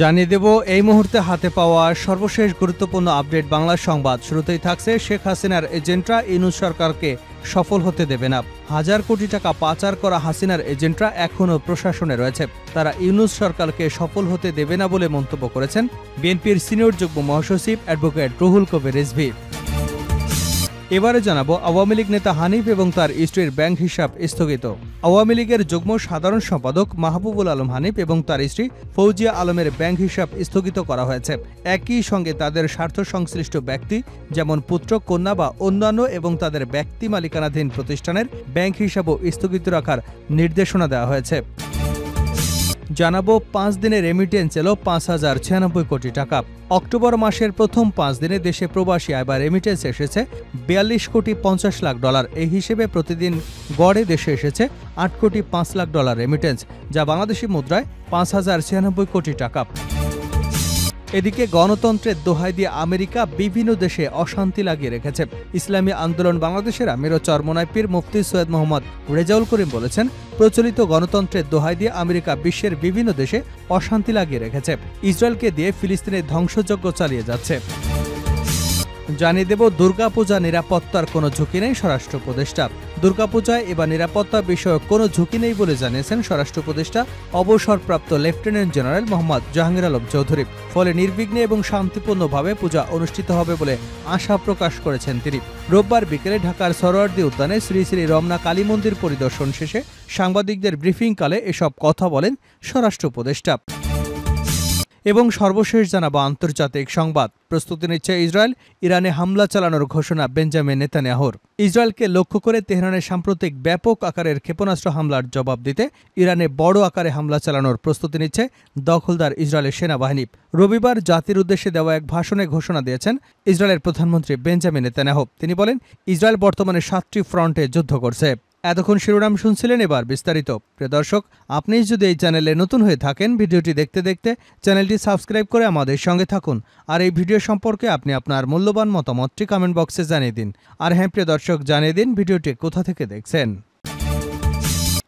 জানিয়ে দেব এই মুহূর্তে হাতে পাওয়া সর্বশেষ গুরুত্বপূর্ণ আপডেট বাংলা সংবাদ। শুরুতেই থাকছে শেখ হাসিনার এজেন্টরা ইউনূস সরকারকে সফল হতে দেবে না। হাজার কোটি টাকা পাচার করা হাসিনার এজেন্টরা এখনও প্রশাসনে রয়েছে, তারা ইউনূস সরকারকে সফল হতে দেবে না বলে মন্তব্য করেছেন বিএনপির সিনিয়র যুগ্ম মহাসচিব অ্যাডভোকেট রুহুল কবির রিজভী। এবারে জানাবো আওয়ামী লীগ নেতা হানিফ এবং তার স্ত্রীর ব্যাংক হিসাব স্থগিত। আওয়ামী লীগের যুগ্ম সাধারণ সম্পাদক মাহবুবুল আলম হানিফ এবং তার স্ত্রী ফৌজিয়া আলমের ব্যাংক হিসাব স্থগিত করা হয়েছে। একই সঙ্গে তাদের স্বার্থ সংশ্লিষ্ট ব্যক্তি যেমন পুত্র, কন্যা বা অন্যান্য এবং তাদের ব্যক্তি মালিকানাধীন প্রতিষ্ঠানের ব্যাংক হিসাবও স্থগিত রাখার নির্দেশনা দেওয়া হয়েছে। জানাবো 5 দিনে রেমিটেন্স এলো 5,096 কোটি টাকা। অক্টোবর মাসের প্রথম 5 দিনে দেশে প্রবাসী আয় বা রেমিটেন্স এসেছে 42 কোটি 50 লাখ ডলার। এই হিসেবে প্রতিদিন গড়ে দেশে এসেছে 8 কোটি 5 লাখ ডলার রেমিটেন্স, যা বাংলাদেশি মুদ্রায় 5,096 কোটি টাকা। এদিকে গণতন্ত্রের দোহাই দিয়ে আমেরিকা বিভিন্ন দেশে অশান্তি লাগিয়ে রেখেছে। ইসলামী আন্দোলন বাংলাদেশের আমির ও চরমোনাই পীর মুফতি সৈয়দ মোহাম্মদ রেজাউল করিম বলেছেন, প্রচলিত গণতন্ত্রের দোহাই দিয়ে আমেরিকা বিশ্বের বিভিন্ন দেশে অশান্তি লাগিয়ে রেখেছে, ইসরায়েলকে দিয়ে ফিলিস্তিনের ধ্বংসযজ্ঞ চালিয়ে যাচ্ছে। জানিয়ে দেব দুর্গাপূজা নিরাপত্তার কোনো ঝুঁকি নেই স্বরাষ্ট্র উপদেষ্টা। দুর্গাপূজায় এবার নিরাপত্তা বিষয়ক কোনো ঝুঁকি নেই বলে জানিয়েছেন স্বরাষ্ট্র উপদেষ্টা অবসরপ্রাপ্ত লেফটেন্যান্ট জেনারেল মোহাম্মদ জাহাঙ্গীর আলম চৌধুরী। ফলে নির্বিঘ্নে এবং শান্তিপূর্ণভাবে পূজা অনুষ্ঠিত হবে বলে আশা প্রকাশ করেছেন তিনি। রোববার বিকেলে ঢাকার সরোয়ার্দী উদ্যানে শ্রী শ্রী রমনা কালী মন্দির পরিদর্শন শেষে সাংবাদিকদের ব্রিফিংকালে এসব কথা বলেন স্বরাষ্ট্র উপদেষ্টা। এবং সর্বশেষ জানাবো আন্তর্জাতিক সংবাদ। প্রস্তুতি নিচ্ছে ইসরায়েল। ইরানে হামলা চালানোর ঘোষণা বেঞ্জামিন নেতানিয়াহুর। ইসরায়েলকে লক্ষ্য করে তেহরানের সাম্প্রতিক ব্যাপক আকারের ক্ষেপণাস্ত্র হামলার জবাব দিতে ইরানে বড় আকারে হামলা চালানোর প্রস্তুতি নিচ্ছে দখলদার ইসরায়েলের সেনাবাহিনী। রবিবার জাতির উদ্দেশ্যে দেওয়া এক ভাষণে ঘোষণা দিয়েছেন ইসরায়েলের প্রধানমন্ত্রী বেঞ্জামিন নেতানিয়াহু। তিনি বলেন, ইসরায়েল বর্তমানে 7টি ফ্রন্টে যুদ্ধ করছে। এতক্ষণ শিরোনাম শুনছিলেন, এবার বিস্তারিত। প্রিয় দর্শক, আপনি যদি এই চ্যানেলে নতুন হয়ে থাকেন, ভিডিওটি দেখতে দেখতে চ্যানেলটি সাবস্ক্রাইব করে আমাদের সঙ্গে থাকুন। আর এই ভিডিও সম্পর্কে আপনি আপনার মূল্যবান মতামতটি কমেন্ট বক্সে জানিয়ে দিন। আর হ্যাঁ প্রিয় দর্শক, জানিয়ে দিন ভিডিওটি কোথা থেকে দেখছেন।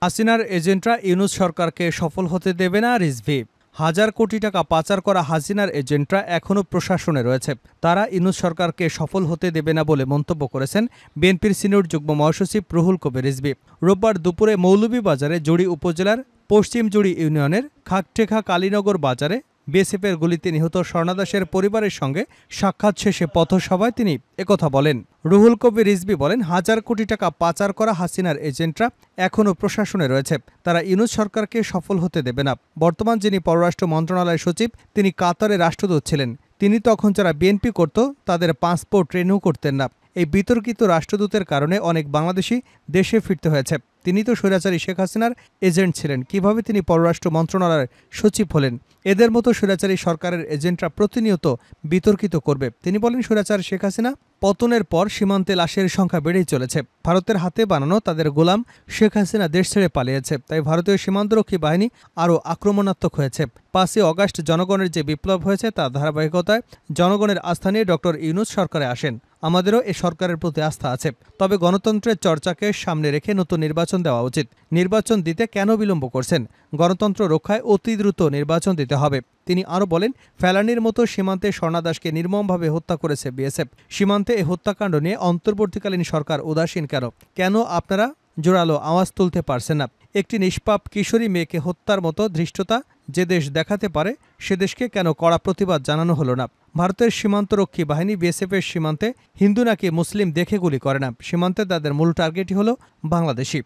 হাসিনার এজেন্টরা ইউনূস সরকারকে সফল হতে দেবে না, রিজভী। হাজার কোটি টাকা পাচার করা হাসিনার এজেন্টরা এখনও প্রশাসনে রয়েছে, তারা ইউনূস সরকারকে সফল হতে দেবে না বলে মন্তব্য করেছেন বিএনপির সিনিয়র যুগ্ম মহাসচিব রুহুল কবির রিজভী। রোববার দুপুরে মৌলভীবাজারে জুড়ি উপজেলার পশ্চিম জুড়ি ইউনিয়নের খাকটেখা কালীনগর বাজারে বিএসএফের গুলিতে নিহত স্বর্ণাদাসের পরিবারের সঙ্গে সাক্ষাৎ শেষে পথসভায় তিনি একথা বলেন। রুহুল কবির রিজভী বলেন, হাজার কোটি টাকা পাচার করা হাসিনার এজেন্টরা এখনও প্রশাসনে রয়েছে, তারা ইউনূস সরকারকে সফল হতে দেবে না। বর্তমান যিনি পররাষ্ট্র মন্ত্রণালয়ের সচিব, তিনি কাতারে রাষ্ট্রদূত ছিলেন। তিনি তখন যারা বিএনপি করত তাদের পাসপোর্ট রিনিউ করতেন না। এই বিতর্কিত রাষ্ট্রদূতের কারণে অনেক বাংলাদেশি দেশে ফিরতে হয়েছে। তিনি তো স্বৈরাচারী শেখ হাসিনার এজেন্ট ছিলেন, কিভাবে তিনি পররাষ্ট্র মন্ত্রণালয়ের সচিব হলেন? এদের মতো স্বৈরাচারী সরকারের এজেন্টরা প্রতিনিয়ত বিতর্কিত করবে। তিনি বলেন, স্বৈরাচার শেখ হাসিনা পতনের পর সীমান্তে লাশের সংখ্যা বেড়েই চলেছে। ভারতের হাতে বানানো তাদের গোলাম শেখ হাসিনা দেশ ছেড়ে পালিয়েছে, তাই ভারতীয় সীমান্তরক্ষী বাহিনী আরও আক্রমণাত্মক হয়েছে। 5ই অগাস্ট জনগণের যে বিপ্লব হয়েছে তার ধারাবাহিকতায় জনগণের আস্থা নিয়ে ডক্টর ইউনূস সরকারে আসেন। আমাদেরও এ সরকারের প্রতি আস্থা আছে, তবে গণতন্ত্রের চর্চাকে সামনে রেখে নতুন নির্বাচন দেওয়া উচিত। নির্বাচন দিতে কেন বিলম্ব করছেন? গণতন্ত্র রক্ষায় অতি দ্রুত নির্বাচন দিতে হবে। তিনি আরও বলেন, ফেলানির মতো সীমান্তে স্বর্ণাদাসকে নির্মমভাবে হত্যা করেছে বিএসএফ। সীমান্তে এই হত্যাকাণ্ড নিয়ে অন্তর্বর্তীকালীন সরকার উদাসীন কেন? কেন আপনারা জোরালো আওয়াজ তুলতে পারছেন না? একটি নিষ্পাপ কিশোরী মেয়েকে হত্যার মতো ধৃষ্টতা যে দেশ দেখাতে পারে, সে দেশকে কেন কড়া প্রতিবাদ জানানো হলো না? ভারতের সীমান্তরক্ষী বাহিনী বিএসএফের সীমান্তে হিন্দু নাকি মুসলিম দেখে গুলি করে না, সীমান্তে তাদের মূল টার্গেটই হল বাংলাদেশি।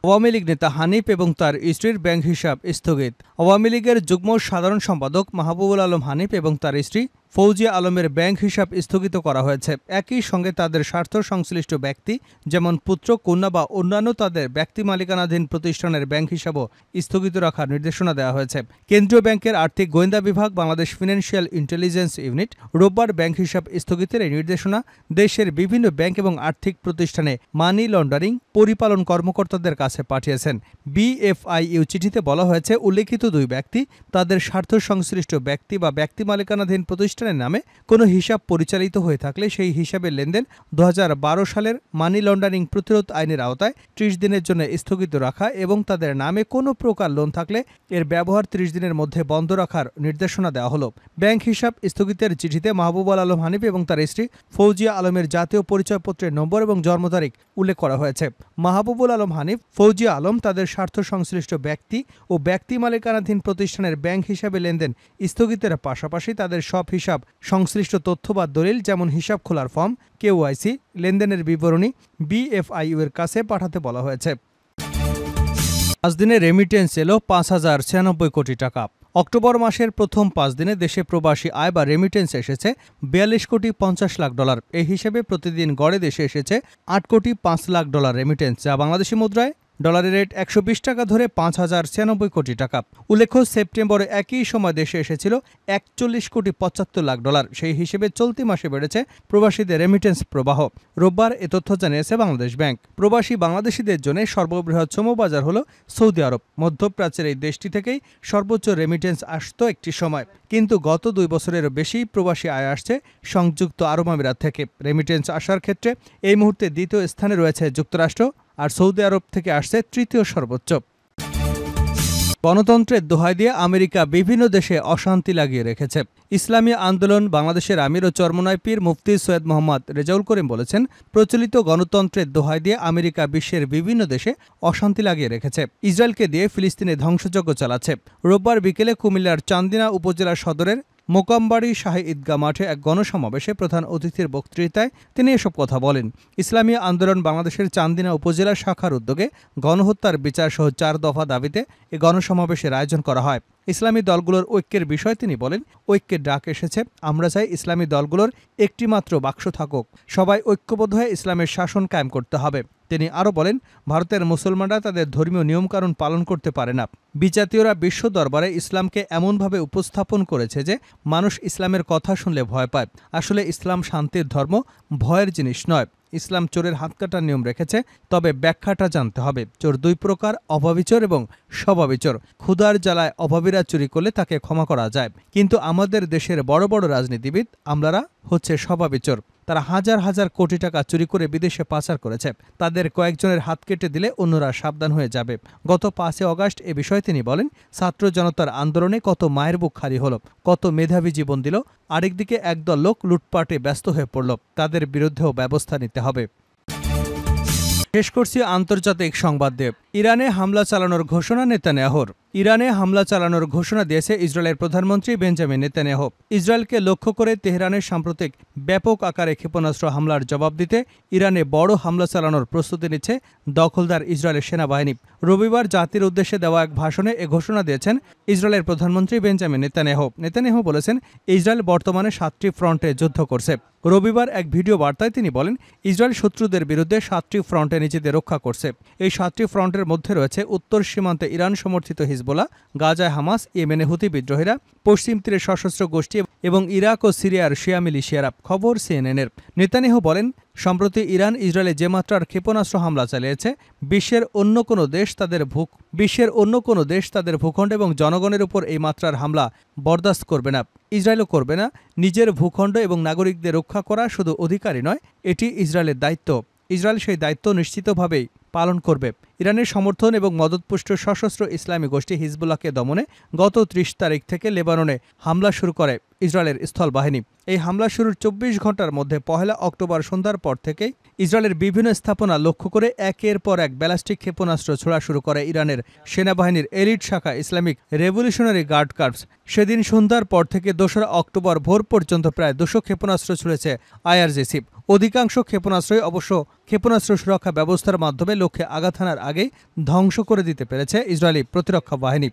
আওয়ামী লীগ নেতা হানিফ এবং তার স্ত্রীর ব্যাংক হিসাব স্থগিত। আওয়ামী লীগের যুগ্ম সাধারণ সম্পাদক মাহবুবুল আলম হানিফ এবং তার স্ত্রী ফৌজিয়া আলমের ব্যাংক হিসাব স্থগিত করা হয়েছে। একই সঙ্গে তাদের স্বার্থ সংশ্লিষ্ট ব্যক্তি যেমন পুত্র, কন্যা বা অন্যান্য তাদের ব্যক্তি মালিকানাধীন প্রতিষ্ঠানের ব্যাংক হিসাবও স্থগিত রাখার নির্দেশনা দেওয়া হয়েছে। কেন্দ্রীয় ব্যাংকের আর্থিক গোয়েন্দা বিভাগ বাংলাদেশ ফিনান্সিয়াল ইন্টেলিজেন্স ইউনিট রোববার ব্যাংক হিসাব স্থগিতের এই নির্দেশনা দেশের বিভিন্ন ব্যাংক এবং আর্থিক প্রতিষ্ঠানে মানি লন্ডারিং পরিপালন কর্মকর্তাদের কাছে পাঠিয়েছেন। বিএফআইইউ চিঠিতে বলা হয়েছে, উল্লেখিত দুই ব্যক্তি তাদের স্বার্থ সংশ্লিষ্ট ব্যক্তি বা ব্যক্তি মালিকানাধীন প্রতিষ্ঠান প্রতিষ্ঠানের নামে কোনো হিসাব পরিচালিত হয়ে থাকলে সেই হিসাবের লেনদেন 2012 সালের মানি লন্ডারিং প্রতিরোধ আইনের আওতায় 30 দিনের জন্য স্থগিত রাখা এবং তাদের নামে কোনো প্রকার লোন থাকলে এর ব্যবহার 30 দিনের মধ্যে বন্ধ রাখার নির্দেশনা দেওয়া হলো। ব্যাংক হিসাব স্থগিতের চিঠিতে মাহবুবুল আলম হানিফ এবং তার স্ত্রী ফৌজিয়া আলমের জাতীয় পরিচয়পত্রের নম্বর এবং জন্ম তারিখ উল্লেখ করা হয়েছে। মাহবুবুল আলম হানিফ, ফৌজিয়া আলম তাদের স্বার্থ সংশ্লিষ্ট ব্যক্তি ও ব্যক্তি মালিকানাধীন প্রতিষ্ঠানের ব্যাংক হিসাবে লেনদেন স্থগিতের পাশাপাশি তাদের সব হিসাব সংশ্লিষ্ট তথ্য বা দলিল যেমন হিসাব খোলার ফর্ম, কেওয়াইসি, লেনদেনের বিবরণী BFIU এর কাছে পাঠাতে বলা হয়েছে। 5 দিনে রেমিটেন্স এলো 5,096 কোটি টাকা। অক্টোবর মাসের প্রথম 5 দিনে দেশে প্রবাসী আয় বা রেমিটেন্স এসেছে 42 কোটি 50 লাখ ডলার। এই হিসেবে প্রতিদিন গড়ে দেশে এসেছে 8 কোটি 5 লাখ ডলার রেমিটেন্স, যা বাংলাদেশি মুদ্রায় ডলারের রেট 120 টাকা ধরে 5,096 কোটি টাকা। উল্লেখ্য, সেপ্টেম্বরে একই সময় দেশে এসেছিল 41 কোটি 75 লাখ ডলার। সেই হিসেবে চলতি মাসে বেড়েছে প্রবাসীদের রেমিটেন্স প্রবাহ। রোববার এ তথ্য জানিয়েছে বাংলাদেশ ব্যাংক। প্রবাসী বাংলাদেশিদের জন্য সর্ববৃহৎ শ্রমবাজার হল সৌদি আরব। মধ্যপ্রাচ্যের এই দেশটি থেকেই সর্বোচ্চ রেমিটেন্স আসত একটি সময়, কিন্তু গত 2 বছরেরও বেশি প্রবাসী আয় আসছে সংযুক্ত আরব আমিরাত থেকে। রেমিটেন্স আসার ক্ষেত্রে এই মুহূর্তে দ্বিতীয় স্থানে রয়েছে যুক্তরাষ্ট্র, আর সৌদি আরব থেকে আসছে তৃতীয় সর্বোচ্চ। গণতন্ত্রের দোহাই দিয়ে আমেরিকা বিভিন্ন দেশে অশান্তি লাগিয়ে রেখেছে। ইসলামী আন্দোলন বাংলাদেশের আমির ও চরমনাই পীর মুফতি সৈয়দ মোহাম্মদ রেজাউল করিম বলেছেন, প্রচলিত গণতন্ত্রের দোহাই দিয়ে আমেরিকা বিশ্বের বিভিন্ন দেশে অশান্তি লাগিয়ে রেখেছে। ইসরায়েলকে দিয়ে ফিলিস্তিনে ধ্বংসযজ্ঞ চালাচ্ছে। রোববার বিকেলে কুমিল্লার চান্দিনা উপজেলা সদরের মোকামবাড়ি শাহী ঈদগাহ মাঠে এক গণসমাবেশে প্রধান অতিথির বক্তৃতায় তিনি এসব কথা বলেন। ইসলামী আন্দোলন বাংলাদেশের চান্দিনা উপজেলা শাখার উদ্যোগে গণহত্যার বিচার সহ 4 দফা দাবিতে এ গণসমাবেশের আয়োজন করা হয়। ইসলামী দলগুলোর ঐক্যের বিষয় তিনি বলেন, ঐক্যের ডাক এসেছে। আমরা চাই ইসলামী দলগুলোর একটি মাত্র বাক্স থাকুক, সবাই ঐক্যবদ্ধ হয়ে ইসলামের শাসন কায়েম করতে হবে। তিনি আরও বলেন, ভারতের মুসলমানরা তাদের ধর্মীয় নিয়মকানুন পালন করতে পারে না। বিজাতীয়রা বিশ্ব দরবারে ইসলামকে এমনভাবে উপস্থাপন করেছে যে মানুষ ইসলামের কথা শুনলে ভয় পায়। আসলে ইসলাম শান্তির ধর্ম, ভয়ের জিনিস নয়। ইসলাম চোরের হাত কাটার নিয়ম রেখেছে, তবে ব্যাখ্যাটা জানতে হবে। চোর 2 প্রকার, অভাবী চোর এবং স্বভাবী চোর। ক্ষুধার জ্বালায় অভাবীরা চুরি করলে তাকে ক্ষমা করা যায়, কিন্তু আমাদের দেশের বড় বড় রাজনীতিবিদ আমলারা হচ্ছে স্বভাবী চোর। তারা হাজার হাজার কোটি টাকা চুরি করে বিদেশে পাচার করেছে। তাদের কয়েকজনের হাত কেটে দিলে অন্যরা সাবধান হয়ে যাবে। গত 5 আগস্ট এ বিষয়ে তিনি বলেন, ছাত্র জনতার আন্দোলনে কত মায়ের বুক খালি হলো, কত মেধাবী জীবন দিল, আরেকদিকে একদল লোক লুটপাটে ব্যস্ত হয়ে পড়ল। তাদের বিরুদ্ধেও ব্যবস্থা নিতে হবে। শেষ করছি আন্তর্জাতিক সংবাদ দিয়ে। ইরানে হামলা চালানোর ঘোষণা নেতানিয়াহুর। ইরানে হামলা চালানোর ঘোষণা দিয়েছে ইসরায়েলের প্রধানমন্ত্রী বেঞ্জামিন নেতানিয়াহু। ইসরায়েলকে লক্ষ্য করে তেহরানের সাম্প্রতিক ব্যাপক আকারে ক্ষেপণাস্ত্র হামলার জবাব দিতে ইরানে বড় হামলা চালানোর প্রস্তুতি নিচ্ছে দখলদার ইসরায়েলের সেনাবাহিনী। রবিবার জাতির উদ্দেশ্যে দেওয়া এক ভাষণে এ ঘোষণা দিয়েছেন ইসরায়েলের প্রধানমন্ত্রী বেঞ্জামিন নেতানিয়াহু। নেতানিয়াহু বলেছেন, ইসরায়েল বর্তমানে 7টি ফ্রন্টে যুদ্ধ করছে। রবিবার এক ভিডিও বার্তায় তিনি বলেন, ইসরায়েল শত্রুদের বিরুদ্ধে 7টি ফ্রন্টে নিজেদের রক্ষা করছে। এই 7টি ফ্রন্টের মধ্যে রয়েছে উত্তর সীমান্তে ইরান সমর্থিত হিজবুল্লাহ, গাজায় হামাস, ইয়েমেনে হুতি বিদ্রোহীরা, পশ্চিম তীরে সশস্ত্র গোষ্ঠী এবং ইরাক ও সিরিয়ার শিয়া মিলিশিয়ারা। খবর CNN-এর। নেতানিয়াহু বলেন, সম্প্রতি ইরান ইসরায়েলে যে মাত্রার ক্ষেপণাস্ত্র হামলা চালিয়েছে, বিশ্বের অন্য কোনো দেশ তাদের ভূখণ্ড এবং জনগণের উপর এই মাত্রার হামলা বরদাস্ত করবে না। ইসরায়েলও করবে না। নিজের ভূখণ্ড এবং নাগরিকদের রক্ষা করা শুধু অধিকারই নয়, এটি ইসরায়েলের দায়িত্ব। ইসরায়েল সেই দায়িত্ব নিশ্চিতভাবেই পালন করবে। ইরানের সমর্থন এবং মদতপুষ্ট সশস্ত্র ইসলামী গোষ্ঠী হিজবুল্লাহকে দমনে গত 30 তারিখ থেকে লেবাননে হামলা শুরু করে ইসরায়েলের স্থল বাহিনী। এই হামলা শুরুর 24 ঘণ্টার মধ্যে 1 অক্টোবর সন্ধ্যার পর থেকেই ইসরায়েলের বিভিন্ন স্থাপনা লক্ষ্য করে একের পর এক ব্যালিস্টিক ক্ষেপণাস্ত্র ছোড়া শুরু করে ইরানের সেনাবাহিনীর এলিট শাখা ইসলামিক রেভলিউশনারি গার্ড কর্পস। সেদিন সন্ধ্যার পর থেকে 2 অক্টোবর ভোর পর্যন্ত প্রায় 200 ক্ষেপণাস্ত্র ছুড়েছে IRGC। অধিকাংশ ক্ষেপণাস্ত্রই অবশ্য ক্ষেপণাস্ত্র সুরক্ষা ব্যবস্থার মাধ্যমে লক্ষ্যে আঘাত হানার আগেই ধ্বংস করে দিতে পেরেছে ইসরায়েলি প্রতিরক্ষা বাহিনী।